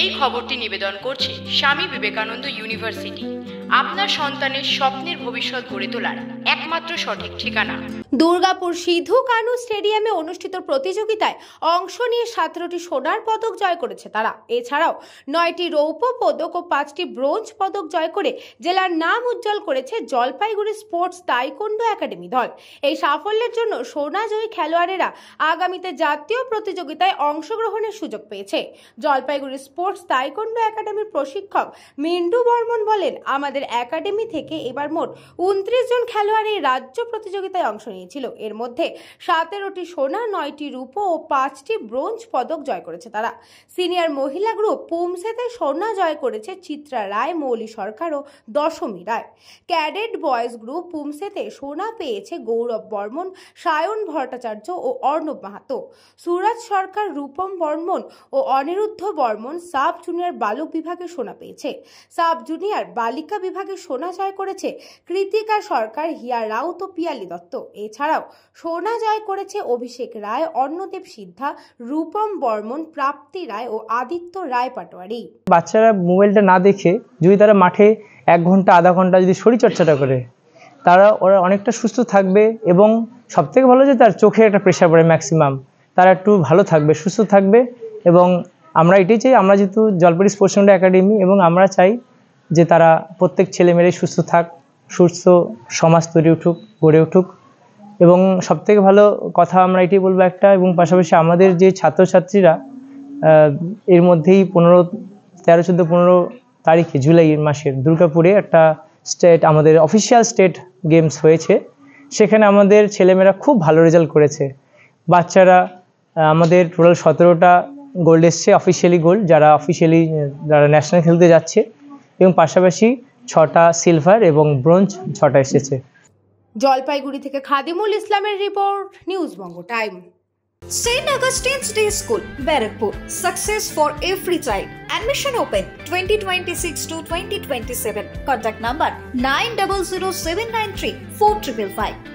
এই খবরটি নিবেদন করছে স্বামী বিবেকানন্দ ইউনিভার্সিটি, আপনার সন্তানের স্বপ্নের ভবিষ্যৎ গড়ে তোলার একমাত্র সঠিক ঠিকানা। দুর্গাপুর সিধু কানু স্টেডিয়ামে অনুষ্ঠিত প্রতিযোগিতায় অংশ নিয়ে 17টি সোনার পদক জয় করেছে তারা। এছাড়াও 9টি রৌপ্য পদক ও 5টি ব্রোঞ্জ পদক জয় করে জেলার নাম উজ্জ্বল করেছে জলপাইগুড়ি স্পোর্টস তাইকোন্ডো একাডেমি দল। এই সাফল্যের জন্য সোনাজয়ী খেলোয়াড়েরা আগামীতে জাতীয় প্রতিযোগিতায় অংশগ্রহণের সুযোগ পেয়েছে। জলপাইগুড়ি স্পোর্টস তাইকোন্ডো একাডেমির প্রশিক্ষক মিন্টু বর্মন বলেন, আমাদের একাডেমি থেকে এবার মোট 29 জন খেলোয়াড় এই রাজ্য প্রতিযোগিতায় অংশ নিয়েছিল। এর মধ্যে 17টি সোনা, 9টি রূপো ও 5টি ব্রোঞ্জ পদক জয় করেছে তারা। সিনিয়র মহিলা গ্রুপ পুমসেতে সোনা জয় করেছে চিত্রা রায়, মৌলি সরকার ও দশমী রায়। ক্যাডেট বয়েজ গ্রুপ পুমসেতে সোনা পেয়েছে গৌরব বর্মন, সায়ন ভট্টাচার্য ও অর্ণব মাহাতো। সুরাজ সরকার, রূপম বর্মন ও অনিরুদ্ধ বর্মন সাব জুনিয়র বালক বিভাগে সোনা পেয়েছে। সাব জুনিয়র বালিকা বিভাগে সোনা জয় করেছে কৃতিকা সরকার, হিয়া রাউত ও পিয়ালি দত্ত। এছাড়াও সোনা জয় করেছে অভিষেক রায়, অন্নদেব সিদ্ধা, রূপম বর্মন, প্রাপ্তি রায় ও আদিত্য রায় পাটোয়ারি। বাচ্চারা মোবাইলটা না দেখে যদি তারা মাঠে 1 ঘন্টা আধা ঘন্টা যদি শরীরচর্চাটা করে, ওরা অনেকটা সুস্থ থাকবে এবং সবথেকে ভালো যে তার চোখে একটা প্রেশার পড়ে ম্যাক্সিমাম, তারা একটু ভালো থাকবে, সুস্থ থাকবে। এবং আমরা এটাই চাই, আমরা যেহেতু জলপাইগুড়ি স্পোর্টস তাইকোন্ডো একাডেমি, এবং আমরা চাই যে তারা প্রত্যেক ছেলেমেয়েরাই সুস্থ থাক, সুস্থ সমাজ গড়ে উঠুক। এবং সবথেকে ভালো কথা আমরা এটাই বলবো একটা, এবং পাশাপাশি আমাদের যে ছাত্রছাত্রীরা এর মধ্যেই 13-14-15 তারিখে জুলাই মাসের দুর্গাপুরে একটা আমাদের অফিসিয়াল স্টেট গেমস হয়েছে। সেখানে আমাদের ছেলেমেয়েরা খুব ভালো রেজাল্ট করেছে। বাচ্চারা আমাদের টোটাল 17টা গোল্ড এসছে, অফিসিয়ালি গোল্ড, যারা ন্যাশনাল খেলতে যাচ্ছে, এবং পাশাপাশি 6টা সিলভার এবং ব্রোঞ্জ 6টা এসেছে। জলপাইগুড়ি থেকে খাদিমুল ইসলামের report, news Banga time. St. Augustine's Day School, Barakpur. Success for every child. Admission open 2026 to 2027. Contact number 900793 4555.